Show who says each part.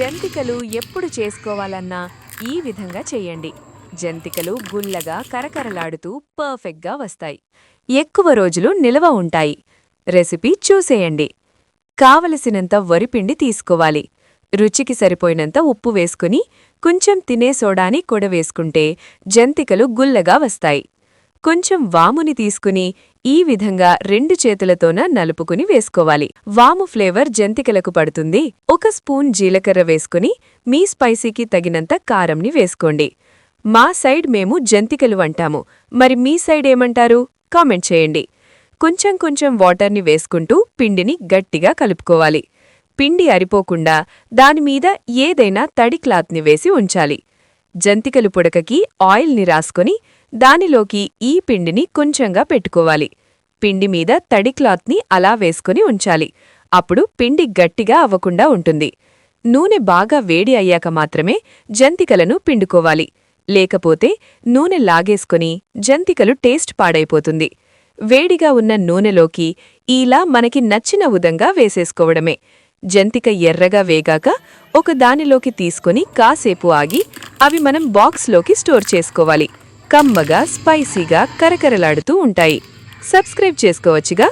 Speaker 1: జంతికలు ఎప్పుడు చేసుకోవాలన్నా ఈ విధంగా చెయ్యండి. జంతికలు గుల్లగా కరకరలాడుతూ పర్ఫెక్ట్గా వస్తాయి. ఎక్కువ రోజులు నిలవ ఉంటాయి. రెసిపీ చూసేయండి. కావలసినంత వరిపిండి తీసుకోవాలి. రుచికి సరిపోయినంత ఉప్పు వేసుకుని కొంచెం తినే సోడాని కొడవేసుకుంటే జంతికలు గుల్లగా వస్తాయి. కొంచెం వాముని తీసుకుని ఈ విధంగా 2 చేతులతోన నలుపుకుని వేసుకోవాలి. వాము ఫ్లేవర్ జంతికలకు పడుతుంది. 1 స్పూన్ జీలకర్ర వేసుకుని మీ స్పైసీకి తగినంత కారంని వేసుకోండి. మా సైడ్ మేము జంతికలు అంటాము. మరి మీ సైడ్ ఏమంటారు? కామెంట్ చేయండి. కొంచెం కొంచెం వాటర్ని వేసుకుంటూ పిండిని గట్టిగా కలుపుకోవాలి. పిండి అరిపోకుండా దానిమీద ఏదైనా తడి క్లాత్ని వేసి ఉంచాలి. జంతికలు పుడకకి ఆయిల్ని రాసుకొని దానిలోకి ఈ పిండిని కొంచెంగా పెట్టుకోవాలి. పిండి మీద తడి క్లాత్ని అలా వేసుకుని ఉంచాలి. అప్పుడు పిండి గట్టిగా అవ్వకుండా ఉంటుంది. నూనె బాగా వేడి అయ్యాక మాత్రమే జంతికలను పిండుకోవాలి. లేకపోతే నూనె లాగేసుకుని జంతికలు టేస్ట్ పాడైపోతుంది. వేడిగా ఉన్న నూనెలోకి ఇలా మనకి నచ్చిన విధంగా వేసేసుకోవడమే. జంతిక ఎర్రగా వేగాక ఒక దానిలోకి తీసుకుని కాసేపు ఆగి అవి మనం బాక్స్లోకి స్టోర్ చేసుకోవాలి. కమ్మగా స్పైసీగా కరకరలాడుతూ ఉంటాయి. సబ్స్క్రైబ్ చేసుకోవచ్చుగా.